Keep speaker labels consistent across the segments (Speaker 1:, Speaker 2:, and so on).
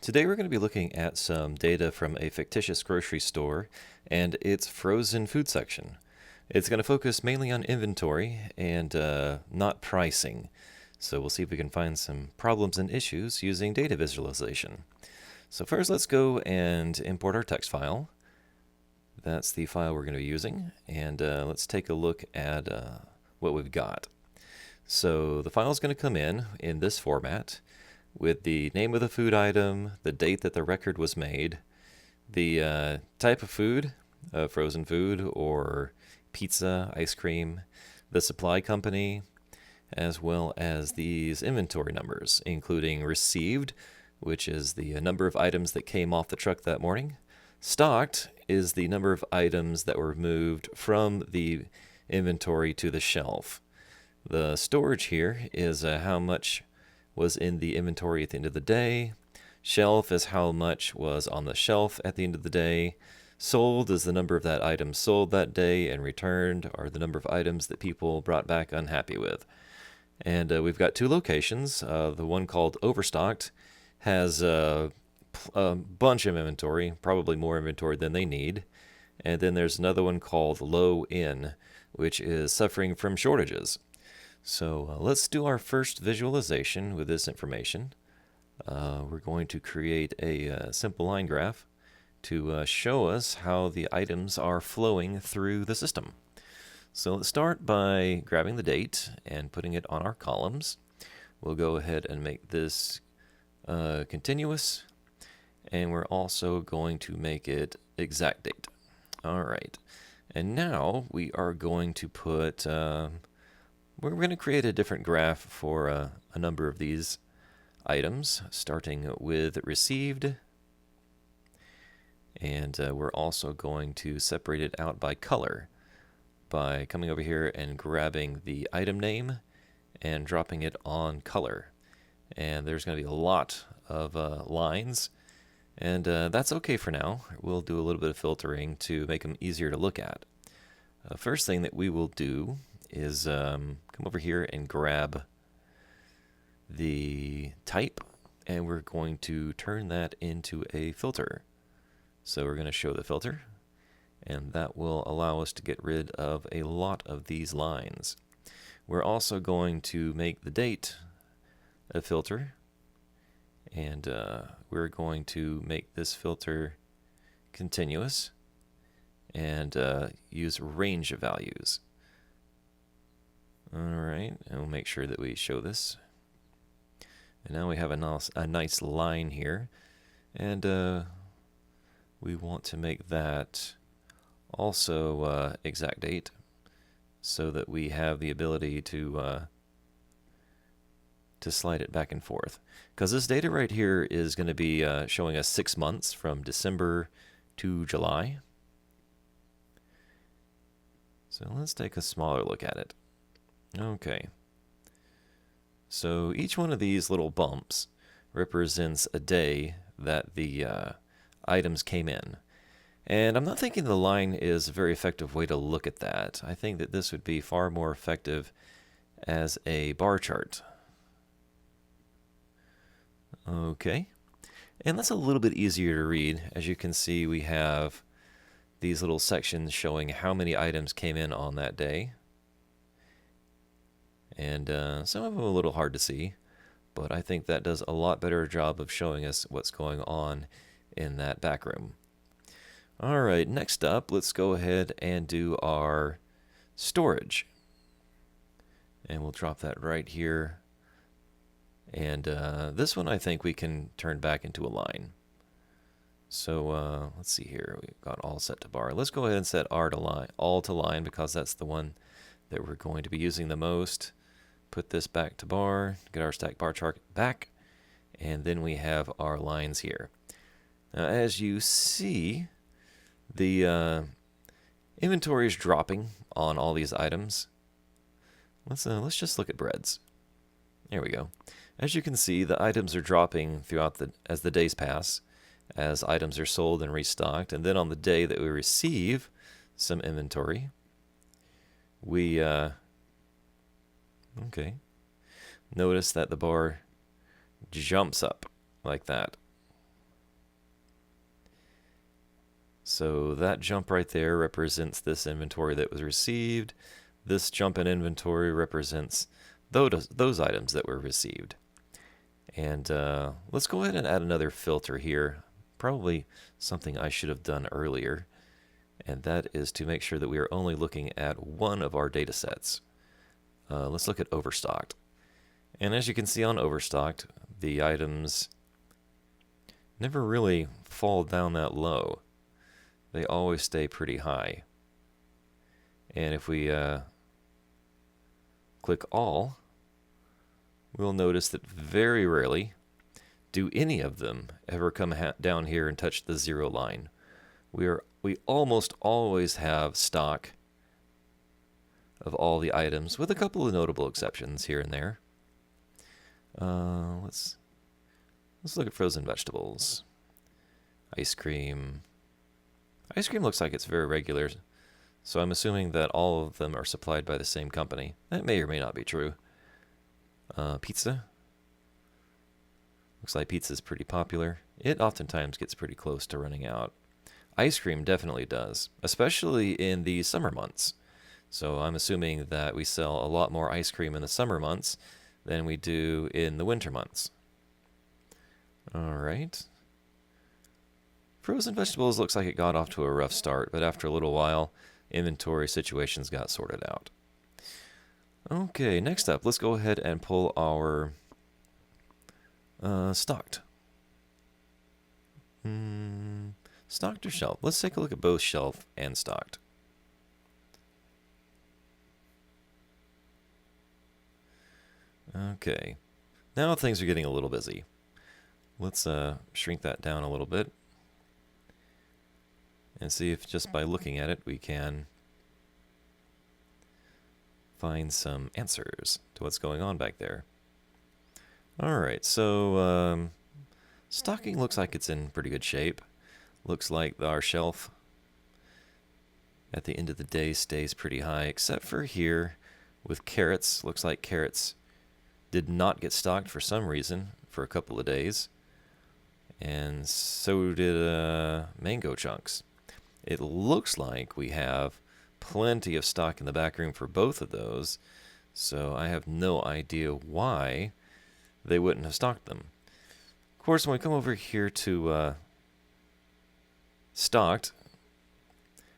Speaker 1: Today we're going to be looking at some data from a fictitious grocery store and its frozen food section. It's going to focus mainly on inventory and not pricing. So we'll see if we can find some problems and issues using data visualization. So first let's go and import our text file. That's the file we're going to be using. And let's take a look at what we've got. So the file is going to come in this format, with the name of the food item, the date that the record was made, the type of food, frozen food or pizza, ice cream, the supply company, as well as these inventory numbers, including received, which is the number of items that came off the truck that morning. Stocked is the number of items that were moved from the inventory to the shelf. The storage here is how much was in the inventory at the end of the day. Shelf is how much was on the shelf at the end of the day. Sold is the number of that item sold that day, and returned are the number of items that people brought back unhappy with. And we've got two locations. The one called Overstocked has a bunch of inventory, probably more inventory than they need. And then there's another one called Low In, which is suffering from shortages. So let's do our first visualization with this information. We're going to create a simple line graph to show us how the items are flowing through the system. So let's start by grabbing the date and putting it on our columns. We'll go ahead and make this continuous, and we're also going to make it exact date. All right, and now we are going to put we're going to create a different graph for a number of these items, starting with received. And we're also going to separate it out by color by coming over here and grabbing the item name and dropping it on color. And there's going to be a lot of lines, and that's okay for now. We'll do a little bit of filtering to make them easier to look at. First thing that we will do is come over here and grab the type, and we're going to turn that into a filter. So we're going to show the filter, and that will allow us to get rid of a lot of these lines. We're also going to make the date a filter, and we're going to make this filter continuous and use range of values. Alright, and we'll make sure that we show this. And now we have a nice line here, and we want to make that also exact date, so that we have the ability to slide it back and forth. Because this data right here is going to be showing us 6 months from December to July. So let's take a smaller look at it. Okay, so each one of these little bumps represents a day that the items came in. And I'm not thinking the line is a very effective way to look at that. I think that this would be far more effective as a bar chart. Okay, and that's a little bit easier to read. As you can see, we have these little sections showing how many items came in on that day. And some of them are a little hard to see, but I think that does a lot better job of showing us what's going on in that back room. All right, next up, let's go ahead and do our storage. And we'll drop that right here. And this one I think we can turn back into a line. So let's see here, we've got all set to bar. Let's go ahead and set all to line, because that's the one that we're going to be using the most. Put this back to bar, get our stack bar chart back, and then we have our lines here. Now, as you see, the inventory is dropping on all these items. Let's just look at breads. There we go. As you can see, the items are dropping throughout as the days pass, as items are sold and restocked, and then on the day that we receive some inventory, we notice that the bar jumps up like that. So that jump right there represents this inventory that was received. This jump in inventory represents those items that were received. And let's go ahead and add another filter here. Probably something I should have done earlier. And that is to make sure that we are only looking at one of our data sets. Let's look at overstocked. And as you can see on overstocked, the items never really fall down that low. They always stay pretty high. And if we click all, we'll notice that very rarely do any of them ever come down here and touch the 0 line. We almost always have stock of all the items, with a couple of notable exceptions here and there. Let's look at frozen vegetables. Ice cream. Ice cream looks like it's very regular, so I'm assuming that all of them are supplied by the same company. That may or may not be true. Pizza. Looks like pizza is pretty popular. It oftentimes gets pretty close to running out. Ice cream definitely does, especially in the summer months. So I'm assuming that we sell a lot more ice cream in the summer months than we do in the winter months. All right. Frozen vegetables looks like it got off to a rough start, but after a little while, inventory situations got sorted out. Okay, next up, let's go ahead and pull our stocked. Stocked or shelf? Let's take a look at both shelf and stocked. Okay, now things are getting a little busy. Let's shrink that down a little bit and see if just by looking at it we can find some answers to what's going on back there. Alright, so stocking looks like it's in pretty good shape. Looks like our shelf at the end of the day stays pretty high, except for here with carrots. Looks like carrots did not get stocked for some reason for a couple of days. And so did mango chunks. It looks like we have plenty of stock in the back room for both of those, so I have no idea why they wouldn't have stocked them. Of course, when we come over here to stocked,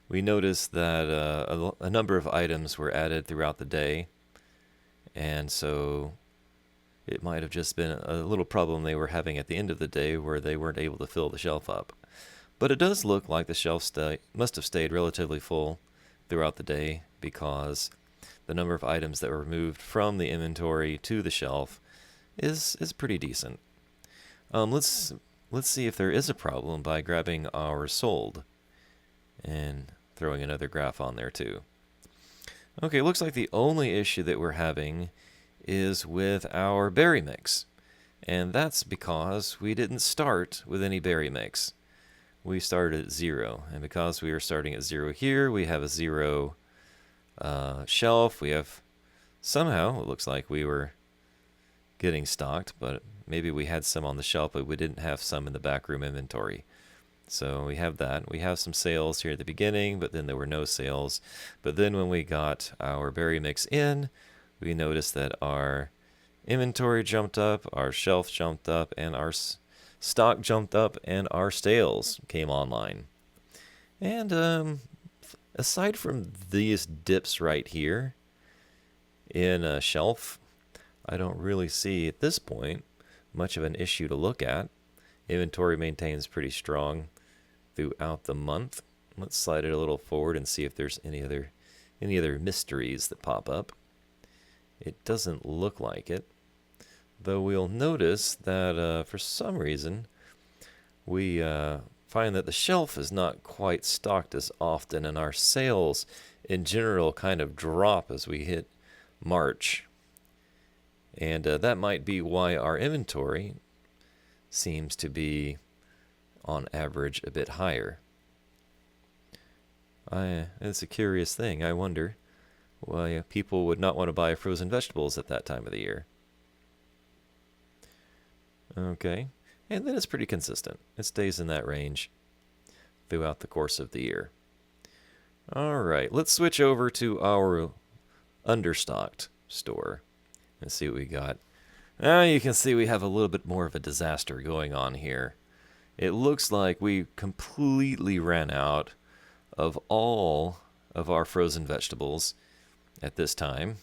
Speaker 1: we notice that a number of items were added throughout the day, and so it might have just been a little problem they were having at the end of the day where they weren't able to fill the shelf up. But it does look like the shelf must have stayed relatively full throughout the day, because the number of items that were moved from the inventory to the shelf is pretty decent. Let's see if there is a problem by grabbing our sold and throwing another graph on there too. Okay, looks like the only issue that we're having is with our berry mix, and that's because we didn't start with any berry mix. We started at 0, and because we are starting at 0 here, we have a 0 shelf. We have, somehow, it looks like we were getting stocked, but maybe we had some on the shelf, but we didn't have some in the backroom inventory. So we have that. We have some sales here at the beginning, but then there were no sales. But then when we got our berry mix in, we noticed that our inventory jumped up, our shelf jumped up, and our stock jumped up, and our sales came online. And aside from these dips right here in a shelf, I don't really see at this point much of an issue to look at. Inventory maintains pretty strong throughout the month. Let's slide it a little forward and see if there's any other mysteries that pop up. It doesn't look like it, though we'll notice that for some reason we find that the shelf is not quite stocked as often, and our sales in general kind of drop as we hit March. And that might be why our inventory seems to be on average a bit higher. It's a curious thing. I wonder why people would not want to buy frozen vegetables at that time of the year. Okay, and then it's pretty consistent. It stays in that range. throughout the course of the year. All right, let's switch over to our understocked store and see what we got. Now you can see we have a little bit more of a disaster going on here. It looks like we completely ran out of all of our frozen vegetables at this time,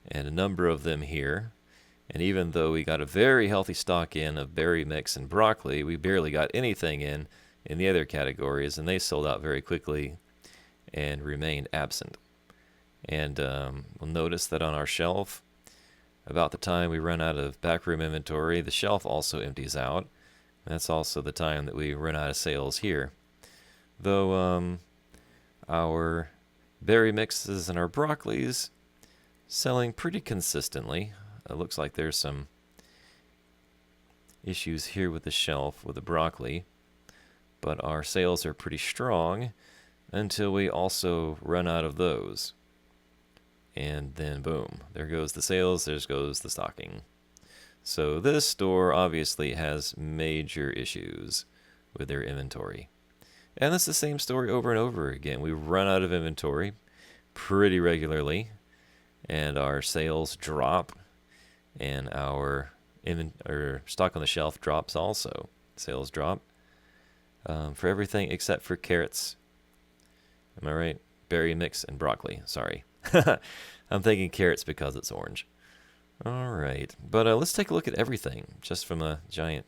Speaker 1: and a number of them here. And even though we got a very healthy stock in of berry mix and broccoli, we barely got anything in the other categories, and they sold out very quickly and remained absent. And we'll notice that on our shelf, about the time we run out of backroom inventory, the shelf also empties out. That's also the time that we run out of sales here. Though our berry mixes and our broccolis selling pretty consistently. It looks like there's some issues here with the shelf with the broccoli, but our sales are pretty strong until we also run out of those. And then boom, there goes the sales, there goes the stocking. So this store obviously has major issues with their inventory. And it's the same story over and over again. We run out of inventory pretty regularly, and our sales drop, and our stock on the shelf drops also. Sales drop for everything except for carrots. Am I right? Berry mix and broccoli. Sorry. I'm thinking carrots because it's orange. All right. But let's take a look at everything just from a giant...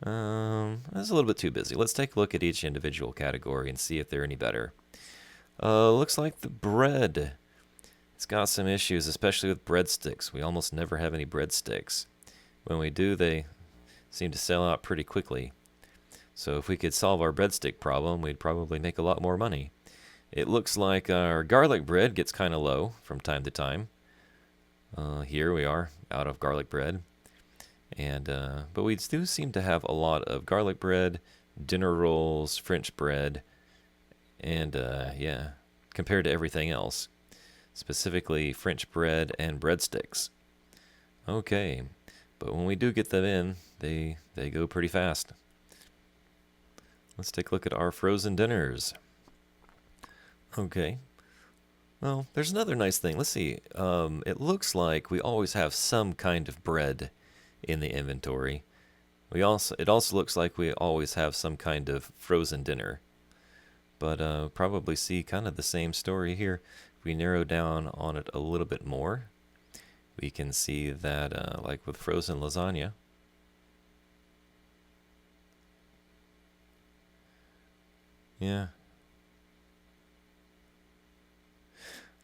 Speaker 1: that's a little bit too busy. Let's take a look at each individual category and see if they're any better. Looks like the bread. It's got some issues, especially with breadsticks. We almost never have any breadsticks. When we do, they seem to sell out pretty quickly. So if we could solve our breadstick problem, we'd probably make a lot more money. It looks like our garlic bread gets kind of low from time to time. Here we are, out of garlic bread. And but we do seem to have a lot of garlic bread, dinner rolls, French bread, and yeah, compared to everything else. Specifically French bread and breadsticks. Okay, but when we do get them in, they go pretty fast. Let's take a look at our frozen dinners. Okay. Well, there's another nice thing. Let's see. It looks like we always have some kind of bread in the inventory. It also looks like we always have some kind of frozen dinner. But probably see kind of the same story here. If we narrow down on it a little bit more, we can see that like with frozen lasagna, yeah.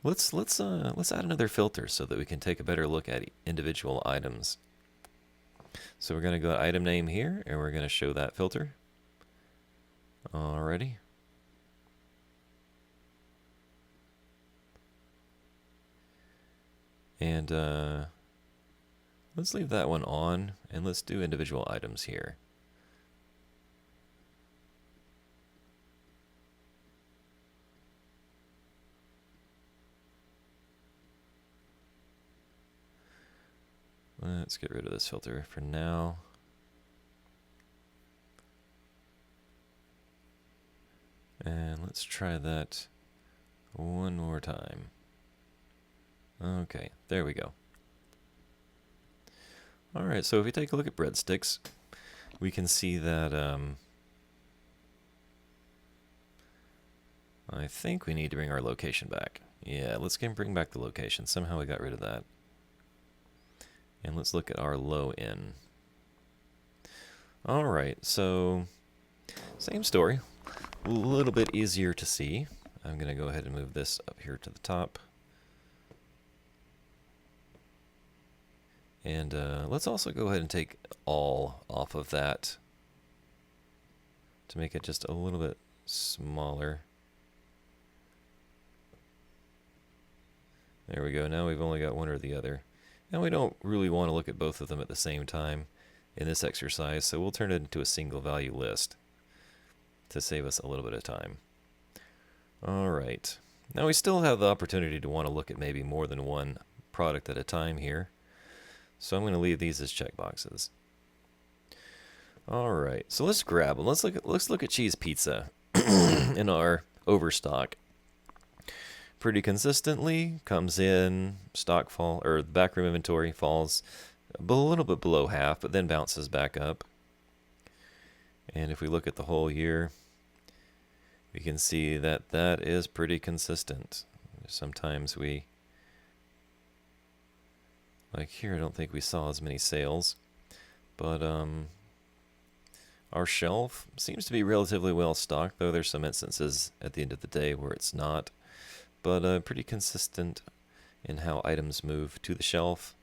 Speaker 1: Let's add another filter so that we can take a better look at individual items. So we're going to go to item name here, and we're going to show that filter. Alrighty. And let's leave that one on, and let's do individual items here. Let's get rid of this filter for now. And let's try that one more time. Okay, there we go. Alright, so if we take a look at breadsticks, we can see that I think we need to bring our location back. Yeah, let's bring back the location. Somehow we got rid of that. And let's look at our low in. Alright, so same story. A little bit easier to see. I'm going to go ahead and move this up here to the top. And let's also go ahead and take all off of that to make it just a little bit smaller. There we go. Now we've only got one or the other. And we don't really want to look at both of them at the same time in this exercise, so we'll turn it into a single value list to save us a little bit of time. Alright. Now we still have the opportunity to want to look at maybe more than one product at a time here. So I'm going to leave these as checkboxes. All right, so let's grab them. Let's look at cheese pizza in our overstock. Pretty consistently comes in stock fall, or the backroom inventory falls a little bit below half, but then bounces back up. And if we look at the whole year, we can see that that is pretty consistent. Sometimes we, like here, I don't think we saw as many sales, but our shelf seems to be relatively well stocked, though there's some instances at the end of the day where it's not, but pretty consistent in how items move to the shelf.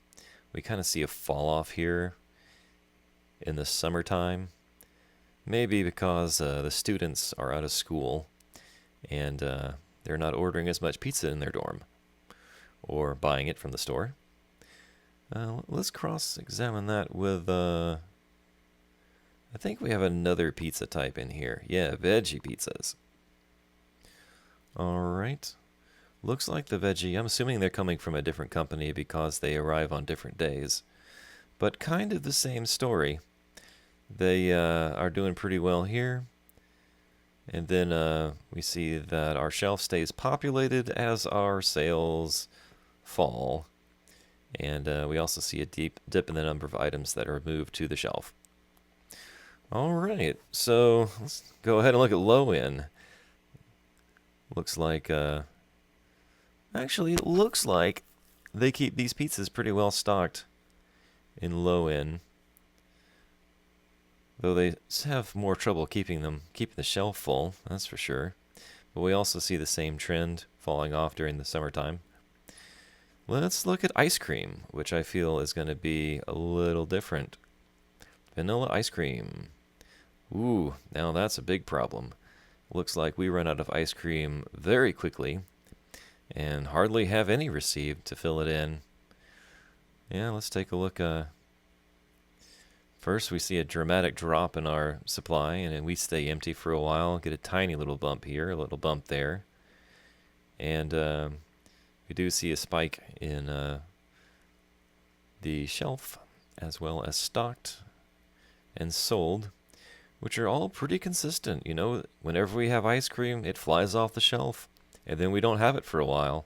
Speaker 1: We kind of see a fall off here in the summertime, maybe because the students are out of school and they're not ordering as much pizza in their dorm or buying it from the store. Let's cross-examine that with, I think we have another pizza type in here. Yeah, veggie pizzas. Alright. Looks like the veggie, I'm assuming they're coming from a different company because they arrive on different days. But kind of the same story. They are doing pretty well here. And then we see that our shelf stays populated as our sales fall. And we also see a deep dip in the number of items that are moved to the shelf. All right, so let's go ahead and look at low end. Looks like, actually, it looks like they keep these pizzas pretty well stocked in low end. Though they have more trouble keeping the shelf full, that's for sure. But we also see the same trend falling off during the summertime. Let's look at ice cream, which I feel is going to be a little different. Vanilla ice cream. Ooh, now that's a big problem. Looks like we run out of ice cream very quickly and hardly have any received to fill it in. Yeah, let's take a look. First, we see a dramatic drop in our supply, and then we stay empty for a while, get a tiny little bump here, a little bump there. And we do see a spike in the shelf, as well as stocked and sold, which are all pretty consistent. You know, whenever we have ice cream, it flies off the shelf, and then we don't have it for a while.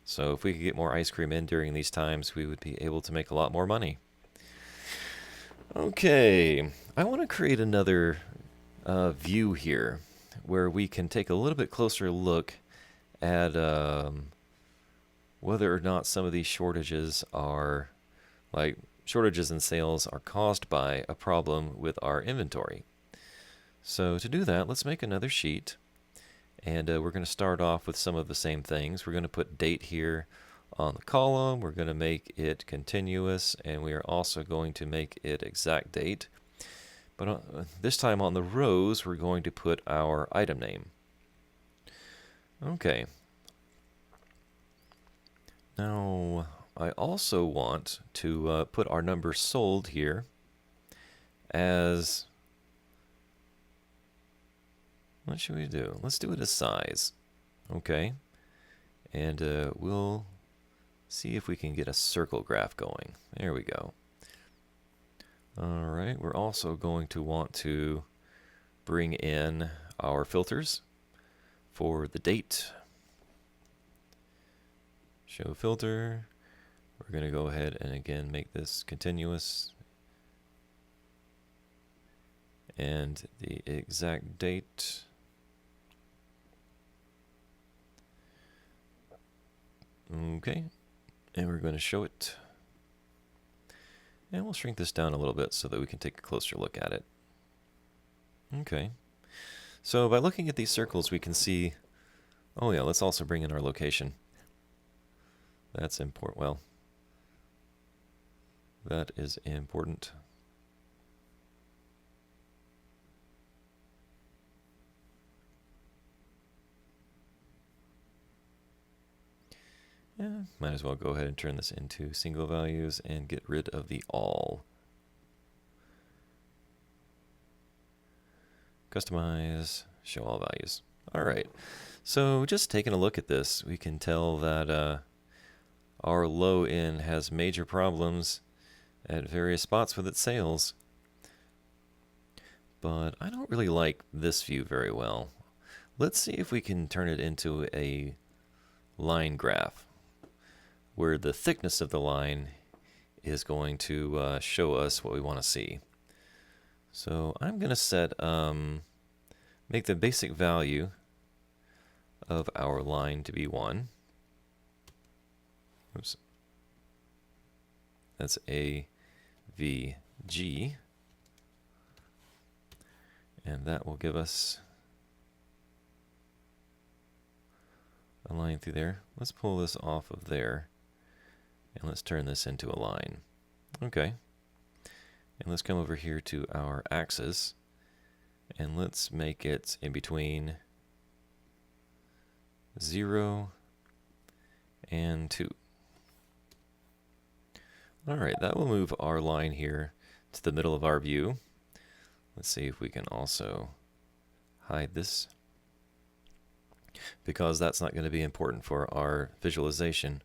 Speaker 1: So if we could get more ice cream in during these times, we would be able to make a lot more money. Okay, I want to create another view here where we can take a little bit closer look at whether or not some of these shortages are, like, shortages in sales are caused by a problem with our inventory. So to do that, let's make another sheet, and we're going to start off with some of the same things. We're going to put date here on the column, we're going to make it continuous, and we are also going to make it exact date. But this time on the rows, we're going to put our item name. Okay. Now, I also want to put our number sold here as, what should we do? Let's do it as size. Okay. And we'll see if we can get a circle graph going. There we go. Alright, we're also going to want to bring in our filters for the date. Show filter. We're going to go ahead and again make this continuous. And the exact date. Okay. And we're going to show it. And we'll shrink this down a little bit so that we can take a closer look at it. Okay. So by looking at these circles, we can see, oh yeah, let's also bring in our location. That's important. Well, that is important. Yeah, might as well go ahead and turn this into single values and get rid of the all. Customize, show all values. All right, so just taking a look at this, we can tell that our low end has major problems at various spots with its sales. But I don't really like this view very well. Let's see if we can turn it into a line graph, where the thickness of the line is going to show us what we want to see. So I'm going to set, make the basic value of our line to be 1. Oops. That's AVG. And that will give us a line through there. Let's pull this off of there. And let's turn this into a line. Okay. And let's come over here to our axis. And let's make it in between 0 and 2. Alright, that will move our line here to the middle of our view. Let's see if we can also hide this, because that's not going to be important for our visualization.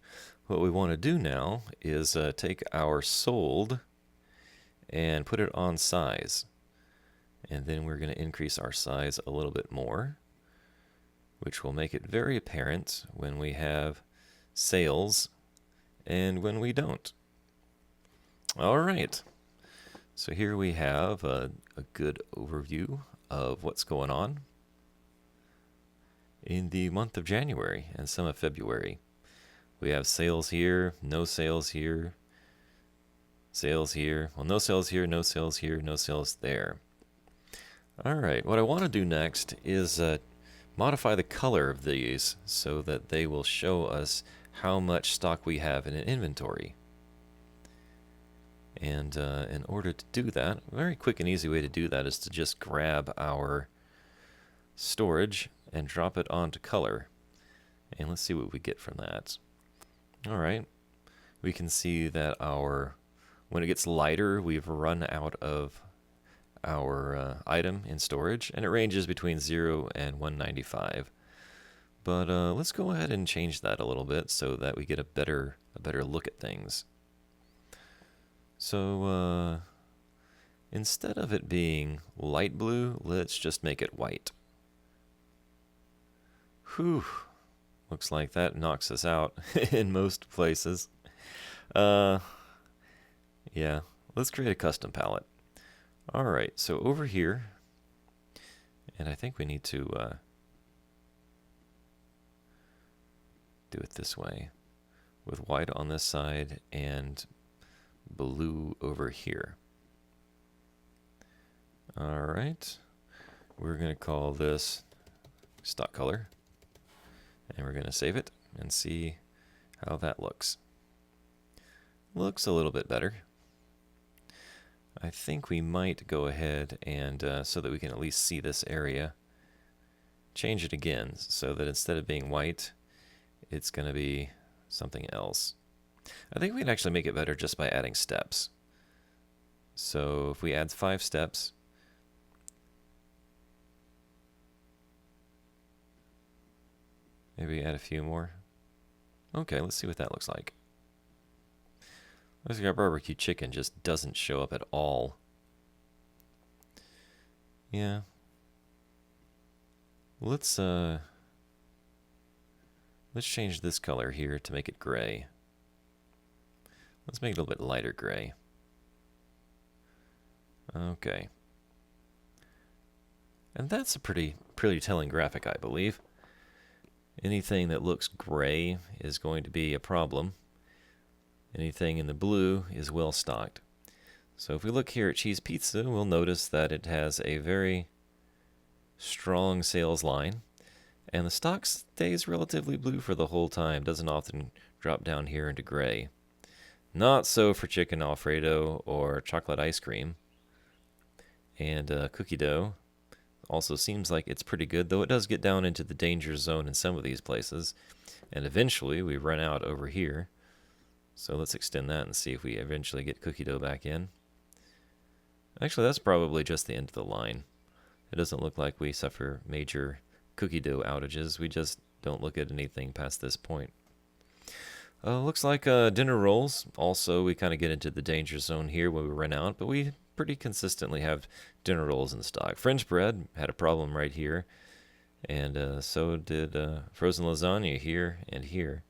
Speaker 1: What we want to do now is take our sold and put it on size. And then we're going to increase our size a little bit more, which will make it very apparent when we have sales and when we don't. All right. So here we have a good overview of what's going on in the month of January and some of February. We have sales here, no sales here, sales here, well, no sales here, no sales here, no sales there. All right, what I want to do next is modify the color of these so that they will show us how much stock we have in an inventory. And in order to do that, a very quick and easy way to do that is to just grab our storage and drop it onto color. And let's see what we get from that. All right, we can see that when it gets lighter, we've run out of our item in storage, and it ranges between 0 and 195. But let's go ahead and change that a little bit so that we get a better look at things. So instead of it being light blue, let's just make it white. Whew. Looks like that knocks us out in most places. Yeah, let's create a custom palette. All right, so over here, and I think we need to do it this way, with white on this side and blue over here. All right, we're going to call this stock color, and we're going to save it and see how that looks. Looks a little bit better. I think we might go ahead and, so that we can at least see this area, change it again so that instead of being white, it's going to be something else. I think we can actually make it better just by adding steps. So if we add 5 steps, maybe add a few more. Okay, let's see what that looks like. Looks like our barbecue chicken just doesn't show up at all. Yeah. Let's change this color here to make it gray. Let's make it a little bit lighter gray. Okay. And that's a pretty telling graphic, I believe. Anything that looks gray is going to be a problem. Anything in the blue is well stocked. So if we look here at Cheese Pizza, we'll notice that it has a very strong sales line, and the stock stays relatively blue for the whole time, doesn't often drop down here into gray. Not so for chicken Alfredo or chocolate ice cream. And cookie dough also seems like it's pretty good, though it does get down into the danger zone in some of these places. And eventually we run out over here. So let's extend that and see if we eventually get cookie dough back in. Actually, that's probably just the end of the line. It doesn't look like we suffer major cookie dough outages. We just don't look at anything past this point. Looks like dinner rolls. Also, we kind of get into the danger zone here when we run out, but we pretty consistently have dinner rolls in stock. French bread had a problem right here, and so did frozen lasagna here and here.